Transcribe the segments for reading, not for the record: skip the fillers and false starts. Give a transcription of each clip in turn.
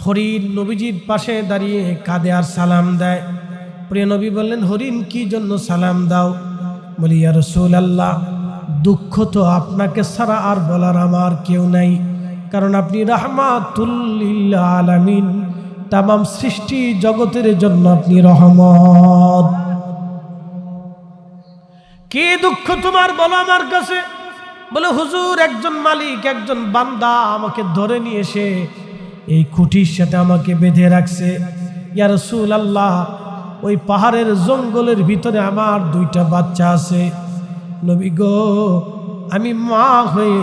হরিণ নবীজির পাশে দাঁড়িয়ে কাঁদে আর সালাম দেয়। প্রিয় নবী বললেন, হরিণ কি জন্য সালাম দাও? বলি, ইয়া রাসূলুল্লাহ, দুঃখ তো আপনাকে ছাড়া আর বলার আমার কেউ নাই, কারণ আপনি রাহমাতুল লিল আলামিন, তামাম সৃষ্টি জগতের জন্য আপনি রহমত। কি দুঃখ তোমার বলো আমার কাছে? বলে, হুজুর, একজন মালিক, একজন বান্দা আমাকে ধরে নিয়ে এসে এই খুঁটির সাথে আমাকে বেঁধে রাখছে। ইয়া রাসূলুল্লাহ, ওই পাহাড়ের জঙ্গলের ভিতরে আমার 2টা বাচ্চা আছে। নবী গো, আমি মা হয়ে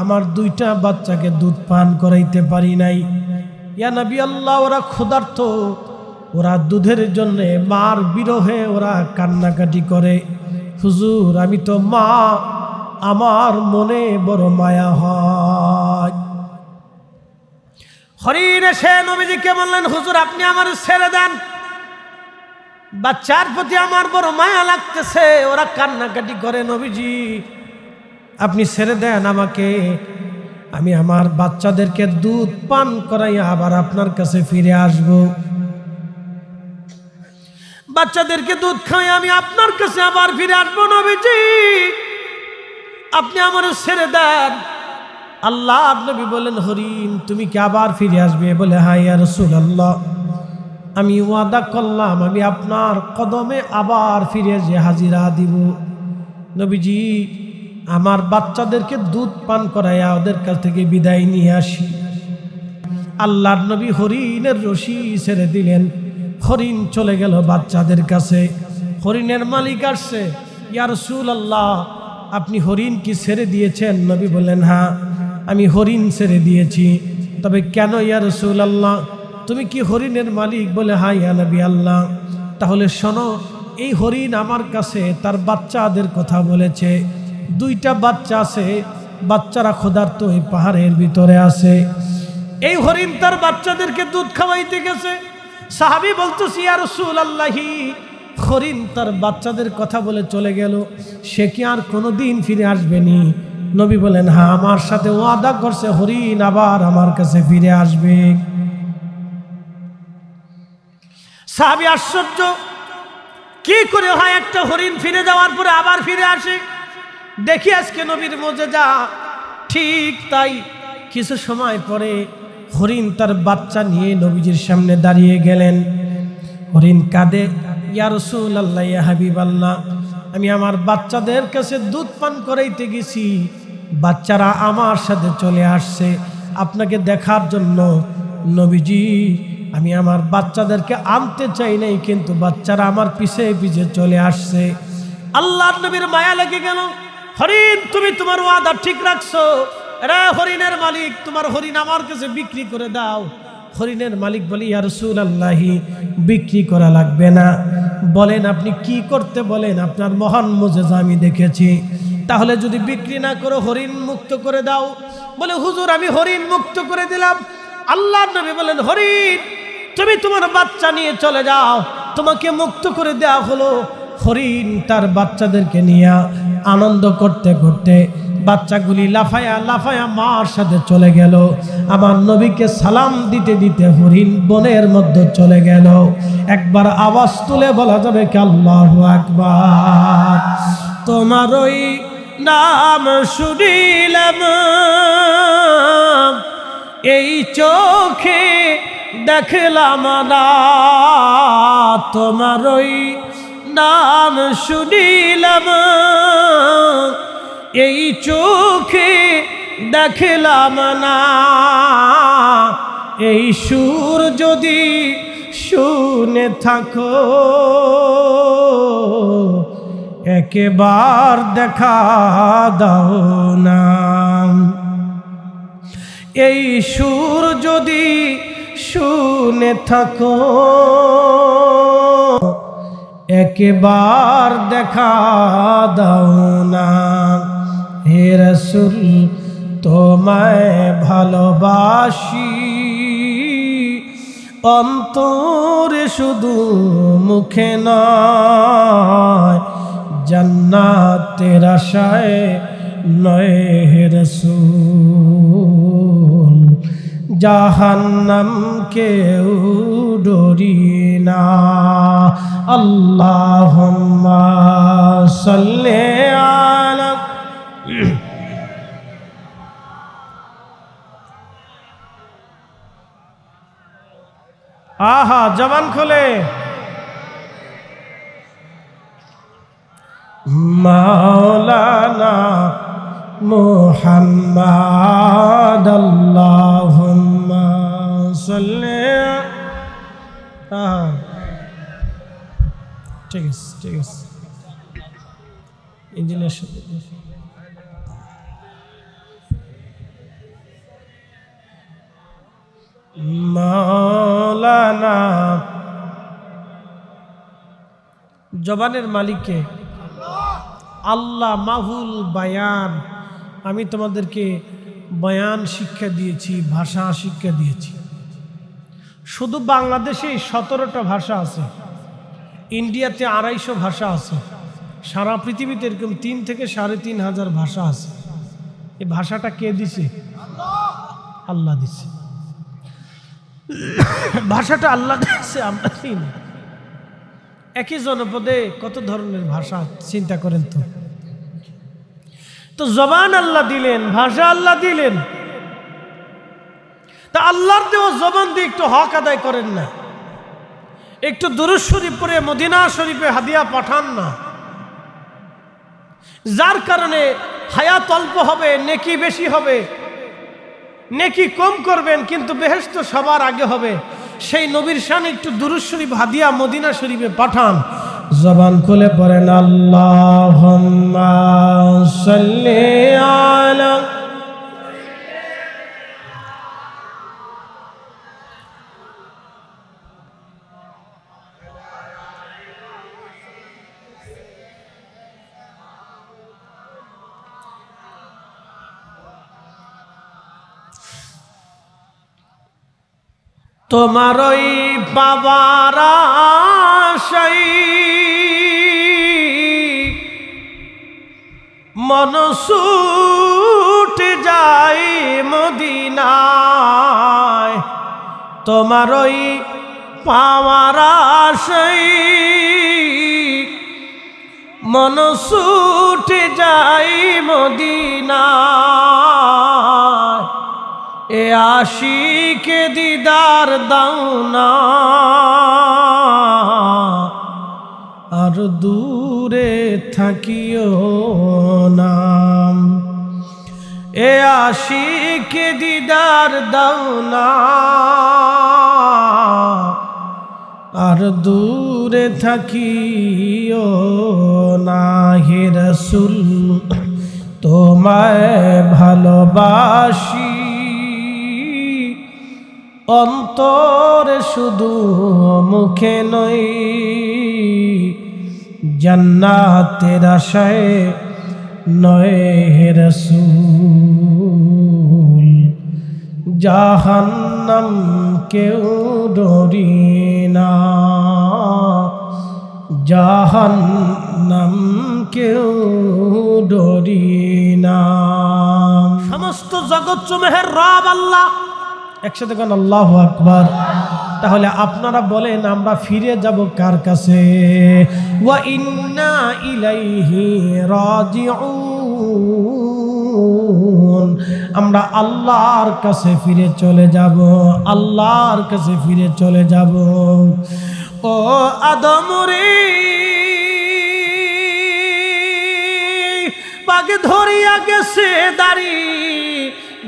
আমার 2টা বাচ্চাকে দুধ পান করাইতে পারি নাই। ইয়া নবী আল্লাহ, ওরা ক্ষুধার্ত, ওরা দুধের জন্য মার বিরহে ওরা কান্নাকাটি করে। হুজুর, আমি তো মা, আমার মনে বড় মায়া হয়। হরিণ এসে নবীজিকে বললেন, হুজুর, আপনি আমার ছেড়ে দেন, বাচ্চার প্রতি আমার বড় মায়া লাগতেছে, ওরা কান্নাকাটি করে। নবীজি, আপনি ছেড়ে দেন আমাকে, আমি আমার বাচ্চাদেরকে দুধ পান করাইয়া আবার আপনার কাছে ফিরে আসব। বাচ্চাদেরকে দুধ খাওয়াই আমি আপনার কাছে আবার ফিরে আসবো। নবীজি, আপনি আমার ছেড়ে দেন। আল্লাহ নবী বলেন, হরিণ, তুমি কি আবার ফিরে আসবে? বলে, হ্যাঁ ইয়া রাসূলুল্লাহ, আমি ওয়াদা করলাম আমি আপনার কদমে আবার ফিরে যে হাজিরা দিব। নবীজি, আমার বাচ্চাদেরকে দুধ পান করাইয়া ওদের কাছ থেকে বিদায় নিয়ে আসি। আল্লাহর নবী হরিণের রশি ছেড়ে দিলেন, হরিণ চলে গেল বাচ্চাদের কাছে। হরিণের মালিক আসছে, ইয়া রাসূলুল্লাহ, আপনি হরিণ কি ছেড়ে দিয়েছেন? নবী বললেন, হ্যাঁ, আমি হরিণ ছেড়ে দিয়েছি। তবে কেন ইয়া রাসূলুল্লাহ, তুমি কি হরিণের মালিক? বলে, হ্যাঁ ইয়া নবী আল্লাহ। তাহলে শোনো, এই হরিণ আমার কাছে তার বাচ্চাদের কথা বলেছে। 2টা বাচ্চা আছে, বাচ্চারা ক্ষুধার্ত এই পাহাড়ের ভিতরে আছে। এই হরিণ তার বাচ্চাদেরকে দুধ খাওয়াইতে গেছে। সাহাবী বলতেছি, ইয়া রাসূলুল্লাহি, হরিণ তার বাচ্চাদের কথা বলে চলে গেল, সে কি আর কোনোদিন ফিরে আসবেনি? নবী বলেন, হ্যাঁ, আমার সাথে ওয়াদা করছে হরিণ আবার আমার কাছে ফিরে আসবে। সাহাবী আশ্চর্য, কি করে হয় একটা হরিণ ফিরে যাওয়ার পরে আবার ফিরে আসে? দেখি আজকে নবীর মুজিজা। ঠিক তাই, কিছু সময় পরে হরিণ তার বাচ্চা নিয়ে নবীজির সামনে দাঁড়িয়ে গেলেন। হরিণ কাঁদে, ইয়া রাসূলুল্লাহ, ইয়া হাবিবাল্লাহ, আমি আমার বাচ্চাদের কাছে দুধ পান করাইতে গেছি, বাচ্চারা আমার সাথে চলে আসছে আপনাকে দেখার জন্য। নবীজি, আমি আমার বাচ্চাদেরকে আনতে চাই নাই, কিন্তু বাচ্চারা আমার পিছে পিছে চলে আসছে। আল্লাহর নবীর মায়া লেগে গেল। হরিণ, তুমি তোমার ওয়াদা ঠিক রাখছো। রে হরিণের মালিক, তোমার হরিণ আমার কাছে বিক্রি করে দাও। হরিণের মালিক বলি, ইয়া রাসূলুল্লাহ, বিক্রি করা লাগবে না। বলেন আপনি কি করতে বলেন, আপনার মহান মুজিজা আমি দেখেছি। তাহলে যদি বিক্রি না করো, হরিণ মুক্ত করে দাও। বলে, হুজুর, আমি হরিণ মুক্ত করে দিলাম। আল্লাহর নবী বলেন, হরিণ, তুমি তোমার বাচ্চা নিয়ে চলে যাও, তোমাকে মুক্ত করে দেওয়া হলো। হরিণ তার বাচ্চাদেরকে নিয়ে আনন্দ করতে করতে বাচ্চাগুলি লাফায়া লাফায়া মার সাথে চলে গেল। আমার নবীকে সালাম দিতে দিতে হরিণ বনের মধ্যে চলে গেল। একবার আওয়াজ তুলে বলা যাবে কি আল্লাহু আকবার। তোমার ওই নাম শুনিলাম, এই চোখে দেখলাম না। তোমার ওই নাম শুনিলাম, এই চোখে দেখলাম না। এই সুর যদি শুনে থাকো, একবার দেখা দাও না। এই সুর যদি শুনে থাকো, একবার দেখা দাও না। হে রাসূল, তোমায় ভালোবাসি, অন্তরে শুধু মুখে নয়, জান্নাতের আশায় নয় হে রাসূল, জাহান্নাম কেউ ডরি না। আল্লাহুম্মা সাল্লি আলা। আহা, জবান খোলে। মাওলানা মুহাম্মাদ আল্লাহুম্মা সাল্লি। ঠিক আছে, ঠিক আছে। ইঞ্জিনিয়ার সাথে মাওলানা। জবানের মালিককে আল্লাহ। মাহুল বায়ান, আমি তোমাদেরকে বয়ান শিক্ষা দিয়েছি, ভাষা শিক্ষা দিয়েছি। শুধু বাংলাদেশে 17টা ভাষা আছে, ইন্ডিয়াতে 250 ভাষা আছে, সারা পৃথিবীতে এরকম 3 থেকে 3,500 ভাষা আছে। এই ভাষাটা কে দিছে? আল্লাহ দিছে। ভাষাটা আল্লাহ দিছে, আমরা দিই। একই জনপদে কত ধরনের ভাষা, চিন্তা করেন তো। তো জবান আল্লাহ দিলেন, ভাষা আল্লাহ দিলেন, তা আল্লাহর দেওয়া জবান দিয়ে একটু হক আদায় করেন না? একটু দুরূদ শরীফ পড়ে মদিনা শরীফে হাদিয়া পাঠান না? যার কারণে হায়াত অল্প হবে, নেকি বেশি হবে। নেকি কম করবেন কিন্তু বেহেশত সবার আগে হবে। সেই নবীর শানে একটু দুরূদ শরীফ হাদিয়া মদিনা শরীফে পাঠান। জবান খুলে পড়েন আল্লাহুম্মা সাল্লি আলা। তোমার ওই বাবার আশাই মন ছুটে যায় মদিনায়। তোমার ওই পাওয়ার আশাই মন ছুটে যায় মদিনায়। এ আশিকে দিদার দাও না, আর দূরে থাকিও না। এ আশিকে দিদার দাও না, আর দূরে থাকিও না। হে রাসূল তোমায় ভালোবাসি, অন্তরে শুধু মুখে নই। জান্নাতের আশায় নয় হে রাসূল, জাহান্নাম কেউ ডরি না। জাহান্নাম কেউ ডরি না। সমস্ত জগৎ সমূহের রব আল্লাহ। একসাথে গান আল্লাহু আকবার। তাহলে আপনারা বলেন আমরা ফিরে যাব কার কাছে? ওয়া ইন্না ইলাইহি রাজিউন। আমরা আল্লাহর কাছে ফিরে চলে যাব, আল্লাহর কাছে ফিরে চলে যাব। ও আদম রে, পাকে ধরিয়া গেছে দাড়ি,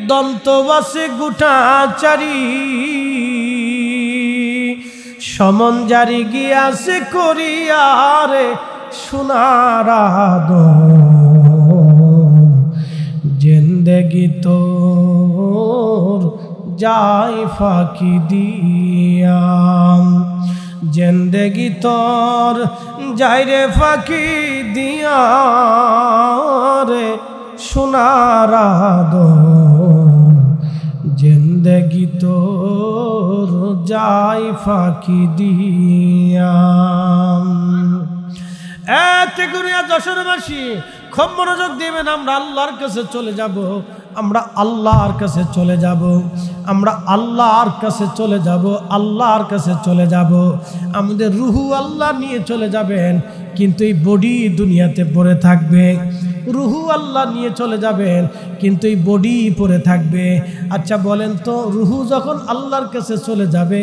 দন্ত বাসে গুটা চারি। সমন জারি গিয়াছে করিয়ারে সোনার আদম। জিন্দেগি তোর যাই ফাঁকি দিয়াম, জিন্দেগি তোর যাই রে ফাঁকি দিয়া রে সোনার আদম। জিন্দেগি তোর যাই ফাঁকি দিয়াম। এতে করে যশোরবাসী খুব মনোযোগ দিবেন, আমরা আল্লাহর কাছে চলে যাব। আমরা আল্লাহর কাছে চলে যাব, আমরা আল্লাহর কাছে চলে যাব, আল্লাহর কাছে চলে যাব। আমাদের রুহু আল্লাহ নিয়ে চলে যাবেন, কিন্তু এই বডি দুনিয়াতে পড়ে থাকবে। রুহু আল্লাহ নিয়ে চলে যাবেন, কিন্তু এই বডি পড়ে থাকবে। আচ্ছা বলেন তো, রুহু যখন আল্লাহর কাছে চলে যাবে,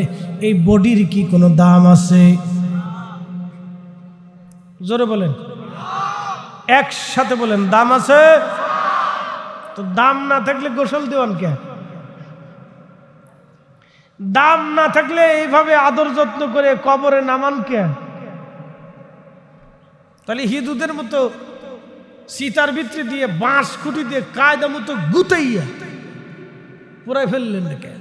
এই বডির কি কোনো দাম আছে? জোরে বলেন, একসাথে বলেন, দাম আছে? তো দাম না থাকলে গোসল দেওয়ান কে? দাম না থাকলে এইভাবে আদর যত্ন করে কবরে নামান কে? তাহলে হিন্দুদের মতো সীতার ভিতরে দিয়ে বাঁশ খুঁটি দিয়ে কায়দা মতো গুতাইয়া পুরাই ফেললেন নাকি?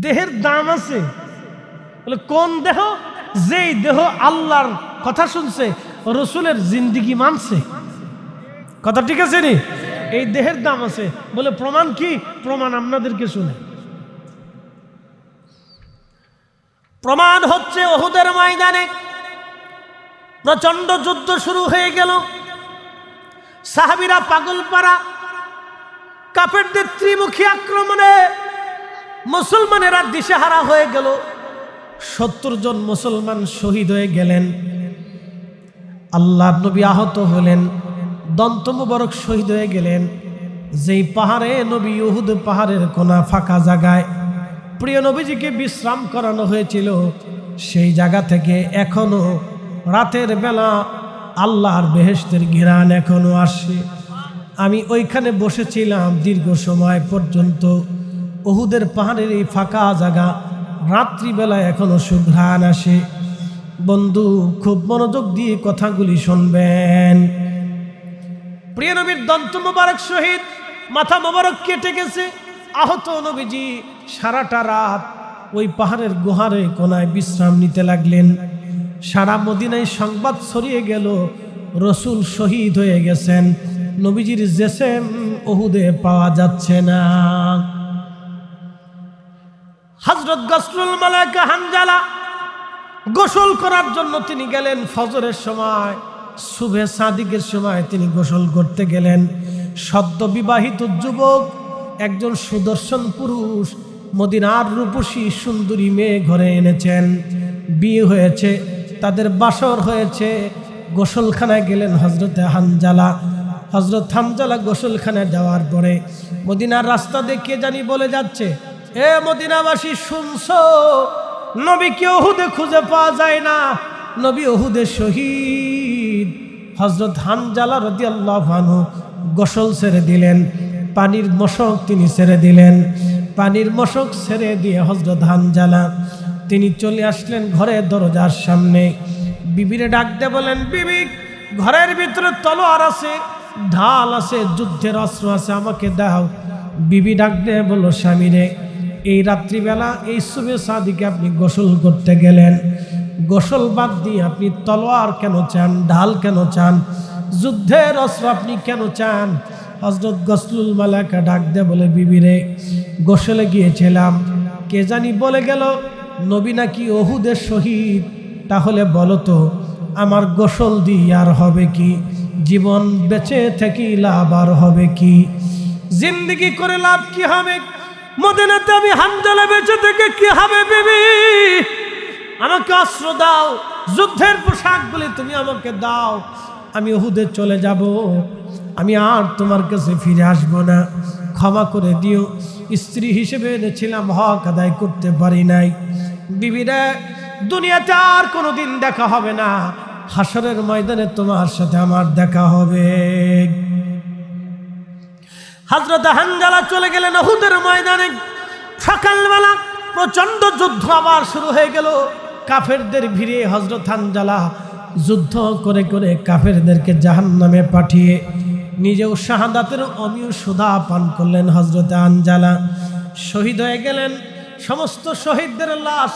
দেহের দাম আছে। বলে কোন দেহ? যেই দেহ আল্লাহর কথা শুনছে, রসুলের জিন্দিগি মানছে। কথা ঠিক আছে নি? এই দেহের দাম আছে। বলে প্রমাণ কি? প্রমাণ আপনাদেরকে শুনে। প্রমাণ হচ্ছে উহুদের ময়দানে প্রচন্ড যুদ্ধ শুরু হয়ে গেল। সাহাবীরা পাগলপাড়া, কাফেরদের ত্রিমুখী আক্রমণে মুসলমানেরা দিশেহারা হয়ে গেল। 70 জন মুসলমান শহীদ হয়ে গেলেন। আল্লাহর নবী আহত হলেন, দন্ত মুবারক শহীদ হয়ে গেলেন। যেই পাহাড়ে নবী, উহুদ পাহাড়ের কোনা ফাঁকা জায়গায় প্রিয় নবীজিকে বিশ্রাম করানো হয়েছিল, সেই জায়গা থেকে এখনো রাতের বেলা আল্লাহর বেহেশতের ঘ্রাণ এখনো আসে। আমি ওইখানে বসেছিলাম দীর্ঘ সময় পর্যন্ত। উহুদের পাহাড়ের এই ফাঁকা জায়গা রাত্রিবেলা এখনো সুঘ্রাণ আসে। বন্ধু, খুব মনোযোগ দিয়ে কথাগুলি শুনবেন। প্রিয় নবীর দন্ত মোবারক শহীদ, মাথা মোবারক কেটে গেছে। আহত নবীজি সারাটা রাত ওই পাহাড়ের গুহারে কোনায় বিশ্রাম নিতে লাগলেন। সারা মদিনায় সংবাদ ছড়িয়ে গেল, রসুল শহীদ হয়ে গেছেন। নবীজির জেসেম উহুদে পাওয়া যাচ্ছে না। হযরত গসলুল মালায়েকা হানজালা গোসল করার জন্য তিনি গেলেন। ফজরের সময়, সুবহে সাদিকের সময় তিনি গোসল করতে গেলেন। সদ্য বিবাহিত যুবক, একজন সুদর্শন পুরুষ, মদিনার রূপসী সুন্দরী মেয়ে ঘরে এনেছেন। বিয়ে হয়েছে, তাদের বাসর হয়েছে। গোসলখানায় গেলেন হযরতে হানজালা। হযরত হানজালা গোসলখানায় যাওয়ার পরে মদিনার রাস্তা দিয়ে কে জানি বলে যাচ্ছে, এ মদিনাবাসী শুনছো, নবীকে উহুদে খুঁজে পাওয়া যায় না, নবী উহুদে শহীদ। হযরত হানজালা রাদিয়াল্লাহু আনহু গোসল ছেড়ে দিলেন, পানির মশক তিনি ছেড়ে দিলেন। পানির মশক ছেড়ে দিয়ে হযরত হানজালা তিনি চলে আসলেন ঘরের দরজার সামনে। বিবিরে ডাক দিয়ে বলেন, বিবি, ঘরের ভিতরে তলোয়ার আছে, ঢাল আছে, যুদ্ধের অস্ত্র আছে, আমাকে দাও। বিবি ডাক দিয়ে বলল, স্বামীরে, এই রাত্রিবেলা এই সুবে সাদিকে আপনি গোসল করতে গেলেন, গোসল বাদ দিয়ে আপনি তলোয়ার কেন চান, ঢাল কেন চান, যুদ্ধের অস্ত্র আপনি কেন চান? হযরত গসলুল মালায়েকা ডাক দিয়ে বলে, বিবিরে, গোসলে গিয়েছিলাম, কে জানি বলে গেল নবী নাকি উহুদের শহীদ। তাহলে বলো তো, আমার গোসল দিয়ে আর হবে কি? জীবন বেঁচে থেকে লাভ আর হবে কি? জিন্দেগি করে লাভ কি হবে? মদিনাতে আমি হানজালা বেঁচে থেকে কি হবে? বিবি, আমাকে অস্ত্র দাও, যুদ্ধের পোশাকগুলি তুমি আমাকে দাও, আমি উহুদে চলে যাব, আমি আর তোমার কাছে ফিরে আসব না, ক্ষমা করে দিও। স্ত্রী হিসেবে এনেছিলাম, হক আদায় করতে পারি নাই। বিবিরা, দুনিয়াতে আর কোনোদিন দেখা হবে না, হাসরের ময়দানে তোমার সাথে আমার দেখা হবে। হযরত হানজালা চলে গেলেন উহুদের ময়দানে। সকালবেলা প্রচন্ড যুদ্ধ আবার শুরু হয়ে গেল। কাফেরদের ভিড়ে হযরত হানজালা যুদ্ধ করে করে কাফেরদেরকে জাহান্নামে পাঠিয়ে নিজেও শাহাদাতের অমীয় সুধা পান করলেন। হযরত হানজালা শহীদ হয়ে গেলেন। সমস্ত শহীদদের লাশ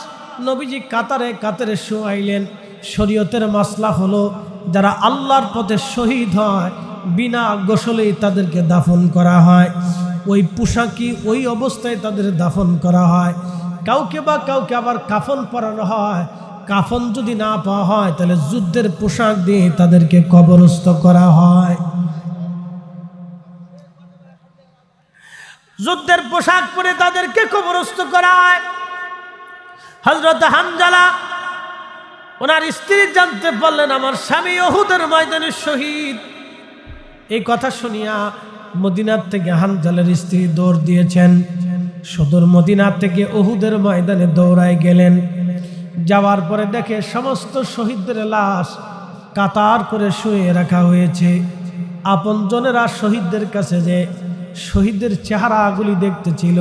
নবীজি কাতারে কাতারে শোয়াইলেন। শরীয়তের মাসলা হলো, যারা আল্লাহর পথে শহীদ হয় বিনা গোসলেই তাদেরকে দাফন করা হয়। ওই পোশাকি ওই অবস্থায় তাদের দাফন করা হয়। কাউকে বা কাউকে আবার কাফন পরানো হয়, কাফন যদি না পাওয়া হয় তাহলে যুদ্ধের পোশাক দিয়ে তাদেরকে কবরস্থ করা হয়। যুদ্ধের পোশাক পরে তাদেরকে কবরস্থ করা হয়। হযরত হানজালা ওনার স্ত্রী জানতে পারলেন আমার স্বামী উহুদের ময়দানে শহীদ। এই কথা শুনিয়া মদিনার থেকে হানজালার স্ত্রী দৌড় দিয়েছেন, সদর মদিনা থেকে উহুদের ময়দানে দৌড়ায় গেলেন। যাওয়ার পরে দেখে সমস্ত শহীদদের লাশ কাতার করে শুয়ে রাখা হয়েছে। আপনজনেরা শহীদদের কাছে যে শহীদদের চেহারাগুলি দেখতেছিল,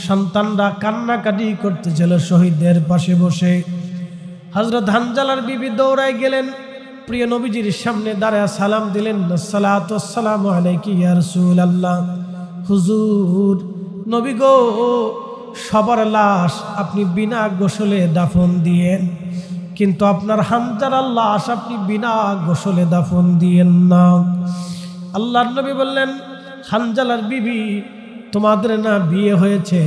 সন্তানরা কান্নাকাটি করতেছিল শহীদদের পাশে বসে। হযরত হানজালার বিবি দৌড়ায় গেলেন, প্রিয় নবীজির সামনে দাঁড়ায় সালাম দিলেন, আসসালাতু ওয়াসসালামু আলাইকি ইয়া রাসূলুল্লাহ। হুজুর নবী গো, সবার লাশ আপনি বিনা গোসলে দাফন দিয়েন, কিন্তু আপনার হানজালার লাশ আপনি বিনা গোসলে দাফন দিয়েন না। আল্লাহর নবী বললেন, হানজালার বিবি তোমাদের না বিয়ে হয়েছে?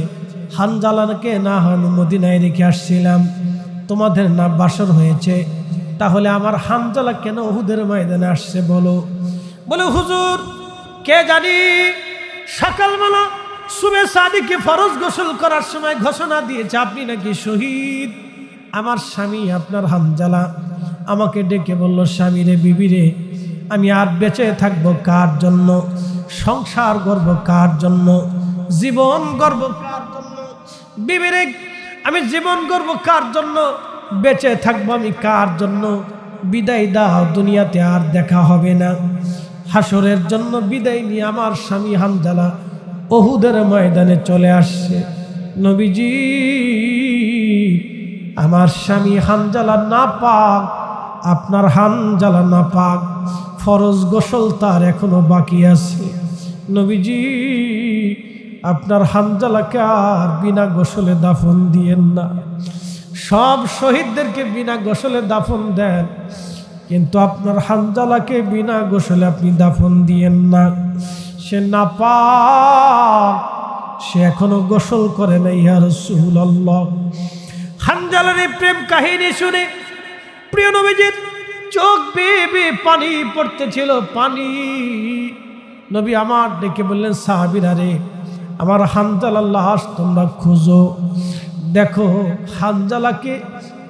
হানজালাকে না হন মদিনায় রেখে আসছিলাম, তোমাদের না বাসর হয়েছে? তাহলে আমার হানজালা কেন উহুদের ময়দানে আসছে বলো? বলে হুজুর কে জানি সকালবেলা সুবে সাদিকে ফরজ গোসল করার সময় ঘোষণা দিয়েছে আপনি নাকি শহীদ। আমার স্বামী আপনার হানজালা আমাকে ডেকে বলল, স্বামী রে, বিবি রে, আমি আর বেঁচে থাকবো কার জন্য? সংসার গর্ব কার জন্য? জীবন গর্ব কার জন্য? বিবি রে, আমি জীবন গর্ব কার জন্য? বেঁচে থাকবো আমি কার জন্য? বিদায় দাও, দুনিয়াতে আর দেখা হবে না। হাসরের জন্য বিদায় নিয়ে আমার স্বামী হানজালা উহুদের ময়দানে চলে আসছে। নবীজি, আমার স্বামী হানজালা নাপাক, আপনার হানজালা নাপাক, ফরজ গোসল তার এখনো বাকি আছে। নবীজি, আপনার হানজালাকে আর বিনা গোসলে দাফন দিয়েন না। সব শহীদদেরকে বিনা গোসলে দাফন দেন, কিন্তু আপনার হানজালাকে বিনা গোসলে আপনি দাফন দিয়েন না। সে নাপাক, সে এখনো গোসল করে নাই ইয়া রাসূলুল্লাহ। হানজালার এই প্রেম কাহিনী শুনে প্রিয় নবীজির চোখ বেয়ে বেয়ে পানি পড়তেছিল, পানি। নবী আমার ডেকে বললেন, সাহাবীরা রে, আমার হানজালার লাশ তোমরা খুঁজো, দেখো হানজালাকে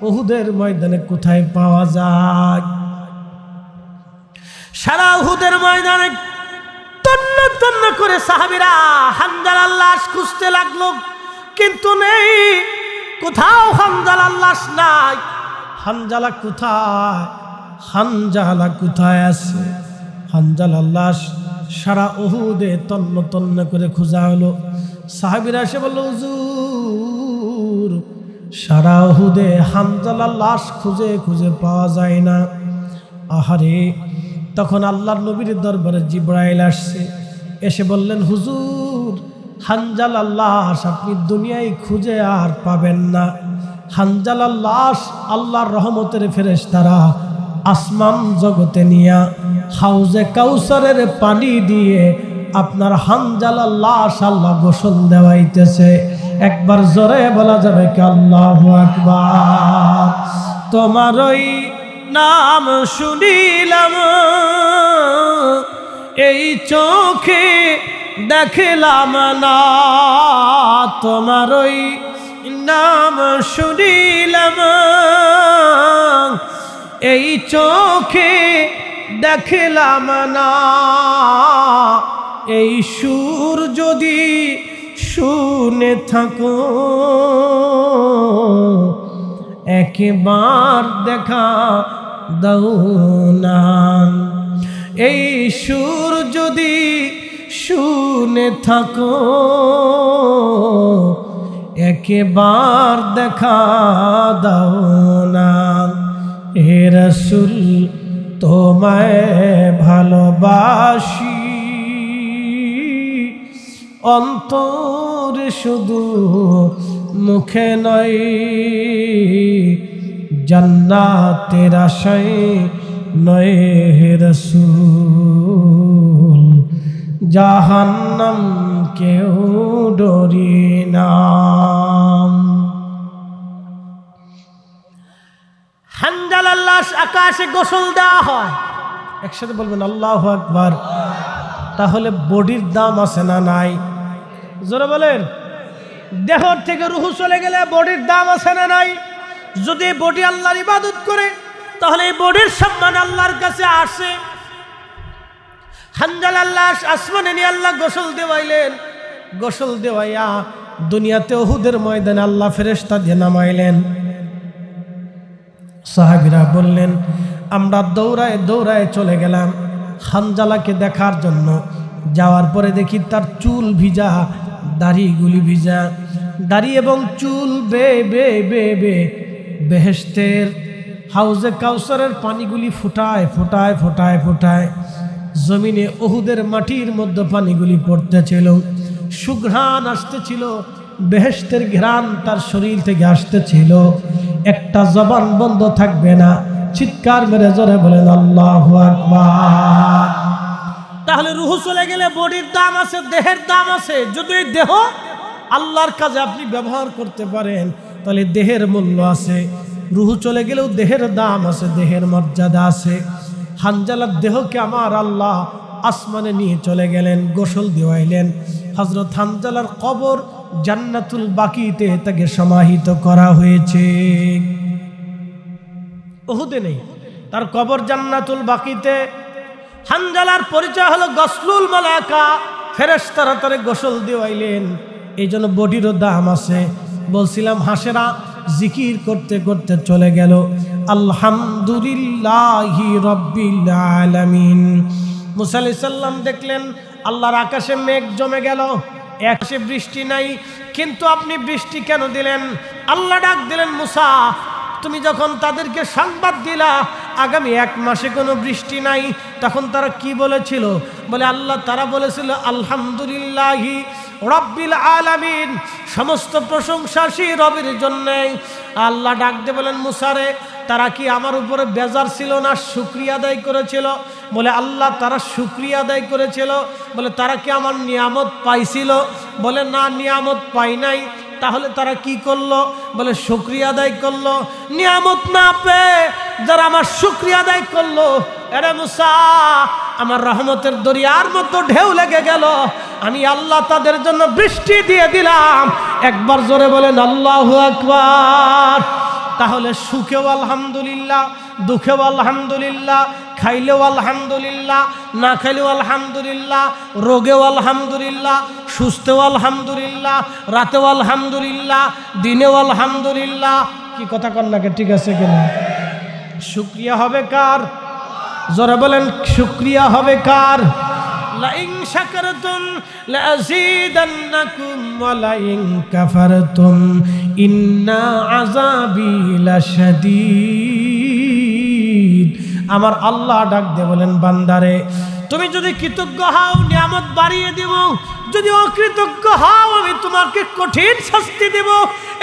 উহুদের ময়দানে কোথায় পাওয়া যায়। সারা উহুদের ময়দানে তন্ন তন্ন করে সাহাবীরা হানজালার লাশ খুঁজতে লাগলো, কিন্তু নেই, কোথাও হানজালার লাশ নাই। হানজালা কোথায়? হানজালা কোথায় আছে? হানজালার লাশ সারা উহুদে তন্ন তন্ন করে খোঁজা হলো। সাহাবীরা এসে বলল, হুজুর সারা উহুদে হানজালার লাশ খুঁজে খুঁজে পাওয়া যায় না। আহারে, তখন আল্লাহর নবীর দরবারে জিবরাইল আসছে, এসে বললেন, হুজুর হানজালার লাশ আপনি দুনিয়ায় খুঁজে আর পাবেন না। হানজালার লাশ আল্লাহর রহমতের ফেরেশতারা আসমান জগতে নিয়া হাউজে কাউসারের পানি দিয়ে আপনার হানজালার লাশ আল্লাহ গোসল দেওয়াইতেছে। একবার জোরে বলা যাবে কি আল্লাহু আকবার। তোমারই নাম শুনিলাম, এই চোখে দেখলাম না, তোমারই নাম শুনিলাম, এই চোখে দেখলাম না। এই সুর যদি শুনে থাকো, একবার দেখা দাও না। এই সুর যদি শুনে থাকো, একবার দেখা দাও না। হে রাসূল তোমায় ভালোবাসি, অন্তরে শুধু মুখে নয়, জান্নাতের আশায় নয় হে রাসূল, জাহান্নাম কেউ ডরি না। আকাশে গোসল দেওয়া হয়, একসাথে বলবেন আল্লাহু আকবার। তাহলে বডির দাম আছে না নাই? জোরে বলেন। দেহ থেকে রূহ চলে গেলে বডির দাম আছে না নাই? যদি বডি আল্লাহর ইবাদত করে তাহলে এই বডির সম্মান আল্লাহর কাছে আসে। হানজালা আল্লাহ আসমানে নিয়ে আল্লাহ গোসল দেওয়াইলেন, গোসল দেওয়াইয়া দুনিয়াতে উহুদের ময়দানে আল্লাহ ফেরেশতা দিয়ে নামাইলেন। সাহাবীরা বললেন আমরা দৌড়ায় দৌড়ায় চলে গেলাম হানজালাকে দেখার জন্য। যাওয়ার পরে দেখি তার চুল ভিজা, দাড়িগুলি ভিজা, দাড়ি এবং চুল বে বে বে বে বেহেশতের হাউজে কাউসারের পানিগুলি ফুটায় ফুটায় ফুটায় ফুটায় জমিনে উহুদের মাটির মধ্যে পানিগুলি পড়তেছিল। সুঘ্রাণ আসতেছিল, বেহেশতের ঘ্রাণ তার শরীর থেকে আসতেছিল। একটা জবান বন্ধ থাকবে না, চিৎকার মেরে জোরে বলেন আল্লাহু আকবার। তাহলে রূহ চলে গেলে বডির দাম আছে, দেহের দাম আছে। যদি এই দেহ আল্লাহর কাজে আপনি ব্যবহার করতে পারেন তাহলে দেহের মূল্য আছে। রূহ চলে গেলেও দেহের দাম আছে, দেহের মর্যাদা আছে। হানজালার দেহকে আমার আল্লাহ আসমানে নিয়ে চলে গেলেন, গোসল দিওয়াইলেন। হযরত হানজালার কবর জান্নাতুল বাকিতে তাকে সমাহিত করা হয়েছে। উহুদে নেই, তার কবর জান্নাতুল বাকিতে। হানজালার পরিচয় হলো গসলুল মালায়েকা, ফেরেশতারা তারে গোসল দিওয়াইলেন। এই জন্য বডিরও দাম আছে। বলছিলাম হাসেরা জিকির করতে করতে চলে গেল আলহামদুলিল্লাহি রাব্বিল আলামিন। মুসা আলাইহিস সালাম দেখলেন আল্লাহর আকাশে মেঘ জমে গেল, আকাশে বৃষ্টি নাই। কিন্তু আপনি বৃষ্টি কেন দিলেন? আল্লাহ ডাক দিলেন মুসা, তুমি যখন তাদেরকে সংবাদ দিলা আগামী 1 মাসে কোনো বৃষ্টি নাই, তখন তারা কি বলেছিল? বলে আল্লাহ তারা বলেছিল আলহামদুলিল্লাহি রাব্বিল আলামিন, সমস্ত প্রশংসা সেই রবের জন্য। আল্লাহ ডাক দিয়ে বলেন মুসারে, তারা কি আমার উপরে বেজার ছিল না শুকরিয়া আদায় করেছিল? বলে আল্লাহ তারা শুকরিয়া আদায় করেছিল। বলে তারা কি আমার নিয়ামত পাইছিল? বলে না, নিয়ামত পাই নাই। তাহলে তারা কি করলো? বলে শুকরিয়া আদায় করলো। নিয়ামত না পেয়ে যারা আমার শুকরিয়া আদায় করলো, আরে মুসা আমার রহমতের দরিয়ার মতো ঢেউ লেগে গেল, আমি আল্লাহ তাদের জন্য বৃষ্টি দিয়ে দিলাম। একবার জোরে বলেন আল্লাহু আকবার। তাহলে সুখেও আলহামদুলিল্লাহ, দুঃখেও আলহামদুলিল্লাহ, খাইলেও আলহামদুলিল্লাহ, না খাইলেও আলহামদুলিল্লাহ, রোগেও আলহামদুলিল্লাহ, সুস্থেও আলহামদুলিল্লাহ, রাতেও আলহামদুলিল্লাহ, দিনেও আলহামদুলিল্লাহ। কি কথা কন নাকি? ঠিক আছে কিনা? শুকরিয়া হবে কার? জোরে বলেন শুকরিয়া হবে কার? লাইন শাকারতুম লাযীদান্নাকুম ওয়া লাইন কাফারতুম ইন্না আযাবি লাশাদীদ। আমার আল্লাহ ডাক দিয়ে বলেন বান্দারে, তুমি যদি কৃতজ্ঞ হও নিয়ামত বাড়িয়ে দেব, যদি অকৃতজ্ঞ হও আমি তোমাকে কঠিন শাস্তি দেব।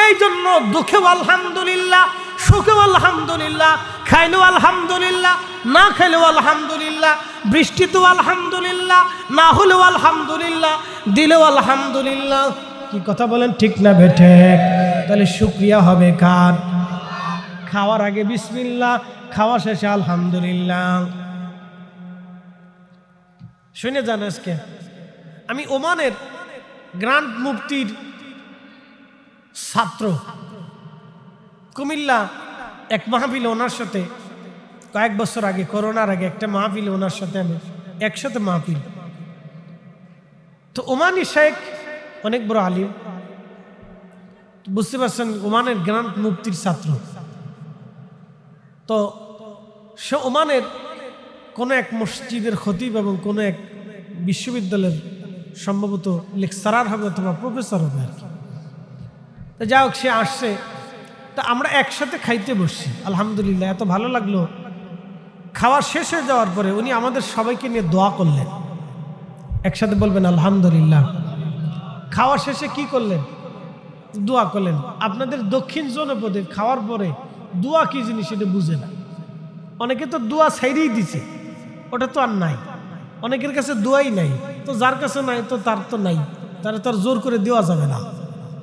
এই জন্য দুঃখেও আলহামদুলিল্লাহ, সুখেও আলহামদুলিল্লাহ, খাইলেও আলহামদুলিল্লাহ, না খাইলেও আলহামদুলিল্লাহ, বৃষ্টিতেও আলহামদুলিল্লাহ, না হলেও আলহামদুলিল্লাহ, দিলেও আলহামদুলিল্লাহ। কি কথা বলেন ঠিক না বেঠে? তাহলে শুকরিয়া হবে কার? খাওয়ার আগে বিসমিল্লাহ, খাওয়া শেষে আলহামদুলিল্লাহ। শুনে যান, আজকে আমি ওমানের গ্র্যান্ড মুফতির ছাত্র। কুমিল্লা এক মাহফিল ওনার সাথে কয়েক বছর আগে, করোনার আগে একটা মাহফিল ওনার সাথে আমি একসাথে মাহফিল। তো ওমানি শেখ অনেক বড় আলিম, বুঝতে পারছেন, ওমানের গ্র্যান্ড মুফতির ছাত্র। তো সে ওমানের কোনো এক মসজিদের খতিব এবং কোনো এক বিশ্ববিদ্যালয়ের সম্ভবত লেকচারার হবে অথবা প্রফেসর হবে আর কি। তো যাই হোক, সে আসছে। তা আমরা একসাথে খাইতে বসছি, আলহামদুলিল্লাহ এত ভালো লাগলো। খাওয়া শেষ হয়ে যাওয়ার পরে উনি আমাদের সবাইকে নিয়ে দোয়া করলেন। একসাথে বলবেন আলহামদুলিল্লাহ। খাওয়া শেষে কি করলেন? দোয়া করলেন। আপনাদের দক্ষিণ জনপদে খাওয়ার পরে দোয়া কি জিনিস এটা বুঝে না। অনেকে তো দোয়া ছাইরেই দিছে, ওটা তো আর নাই। অনেকের কাছে দোয়াই নাই, তো যার কাছে নাই তো তার তো নাই, তারা তার জোর করে দেওয়া যাবে না।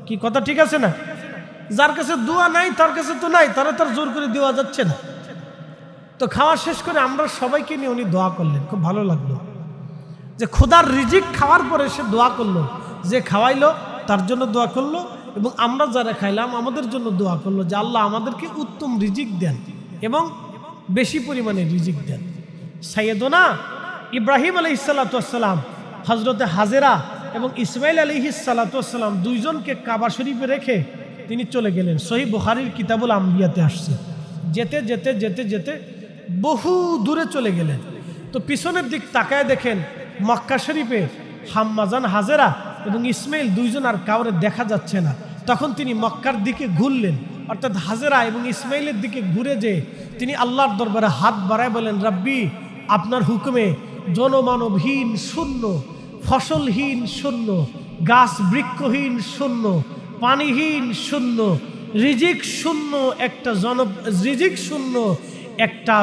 কি কথা ঠিক আছে না? যার কাছে দোয়া নাই তার কাছে তো নাই, তারা তার জোর করে দেওয়া যাচ্ছে না। তো খাওয়া শেষ করে আমরা সবাইকে নিয়ে উনি দোয়া করলেন, খুব ভালো লাগলো যে খোদার রিজিক খাওয়ার পরে সে দোয়া করলো, যে খাওয়াইলো তার জন্য দোয়া করলো এবং আমরা যারা খাইলাম আমাদের জন্য দোয়া করলো যে আল্লাহ আমাদেরকে উত্তম রিজিক দেন এবং বেশি পরিমাণে রিজিক দেন। সাইয়েদনা ইব্রাহিম আলাইহিসসালাম, হজরতে হাজেরা এবং ইসমাইল আলাইহিসসালাম দুইজনকে কাবা শরীফে রেখে তিনি চলে গেলেন। সহিহ বুখারীর কিতাবুল আম্বিয়াতে আসছে। যেতে যেতে যেতে যেতে বহু দূরে চলে গেলেন। তো পিছনের দিক তাকায় দেখেন মক্কা শরীফে হাম্মাজান হাজেরা এবং ইসমাইল দুইজন আর কাউরে দেখা যাচ্ছে না। তখন তিনি মক্কার দিকে ঘুরলেন, অর্থাৎ হাজেরা এবং ইসমাইলের দিকে ঘুরে যেয়ে তিনি আল্লাহর দরবারে হাত বাড়ায় বলেন, রাব্বি, আপনার হুকুমে জনমানবহীন শূন্য, ফসলহীন শূন্য, গাছ বৃক্ষহীন শূন্য, পানিহীন শূন্য, রিজিক শূন্য একটা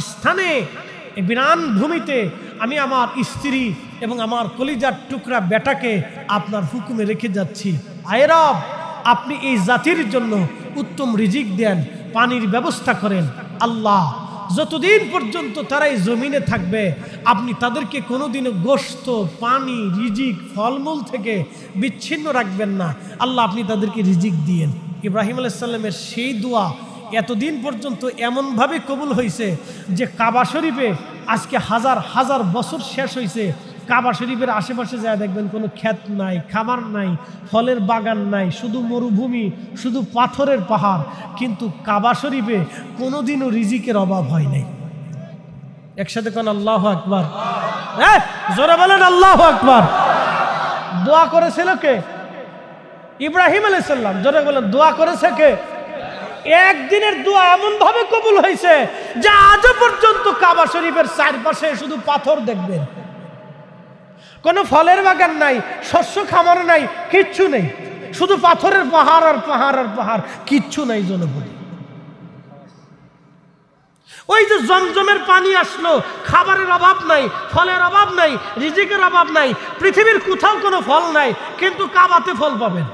স্থানে, বিরান ভূমিতে আমি আমার স্ত্রী এবং আমার কলিজার টুকরা বেটাকে আপনার হুকুমে রেখে যাচ্ছি। আয় রব, আপনি এই জাতির জন্য উত্তম রিজিক দেন, পানির ব্যবস্থা করেন। আল্লাহ, যতদিন পর্যন্ত তারা এই জমিনে থাকবে আপনি তাদেরকে কোনোদিনও গোশত, পানি, রিজিক, ফলমূল থেকে বিচ্ছিন্ন রাখবেন না। আল্লাহ, আপনি তাদেরকে রিজিক দিয়েন। ইব্রাহিম আলাইহিস সালামের সেই দোয়া এতদিন পর্যন্ত এমনভাবে কবুল হয়েছে যে কাবা শরীফে আজকে হাজার হাজার বছর শেষ হয়েছে, কাবা শরীফের আশেপাশে যায় দেখবেন কোনো ক্ষেত নাই, খামার নাই, ফলের বাগান নাই, শুধু মরুভূমি, শুধু পাথরের পাহাড়, কিন্তু কাবা শরীফে কোনোদিনও রিজিকের অভাব হয় নাই। একসাথে কোন আল্লাহু আকবার, জোরে বলেন আল্লাহু আকবার। দোয়া করেছিল কে? ইব্রাহিম আলাইহিস সালাম। জোরে বলেন, দোয়া করেছে কে? একদিনের দোয়া এমন ভাবে কবুল হয়েছে যে আজও পর্যন্ত কাবা শরীফের চারপাশে শুধু পাথর দেখবেন, কোনো ফলের বাগান নাই, শস্য খামার নাই, কিচ্ছু নেই, শুধু পাথরের পাহাড় আর পাহাড় আর পাহাড়, কিচ্ছু নাই জনপদে। ওই যে জমজমের পানি আসলো, খাবারের অভাব নাই, ফলের অভাব নাই, রিজিকের অভাব নাই, পৃথিবীর কোথাও কোনো ফল নাই, কিন্তু কাবাতে ফল পাবেন।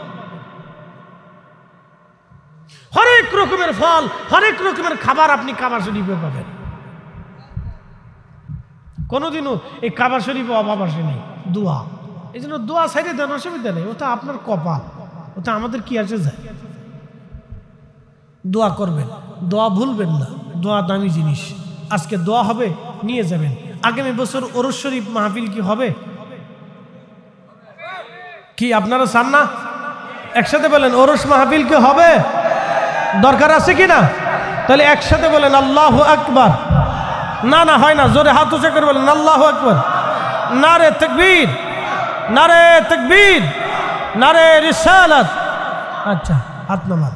হরেক রকমের ফল, হরেক রকমের খাবার আপনি কাবা শরীফে পাবেন। কোনোদিনও এই কাবা শরীফে অভাব আসেনি। দোয়া, এই জন্য দোয়া সাইডে দেন, অসুবিধা নেই, ওটা আপনার কপাল, ওটা আমাদের কি আসে যায়। দোয়া করবেন, দোয়া ভুলবেন না, দোয়া দামি জিনিস। আজকে দোয়া হবে, নিয়ে যাবেন। আগামী বছর ওরস শরীফ মাহফিল কি হবে? কি আপনারা চান না? একসাথে বলেন, ওরস মাহফিল কি হবে? দরকার আছে কি না? তাহলে একসাথে বলেন আল্লাহু আকবার। না না, হয় না, জোরে হাত উঁচু করে বলেন আল্লাহু আকবার। নারে তাকবীর, নারে তাকবীর, নারে রিসালাত। আচ্ছা, হাত নামান।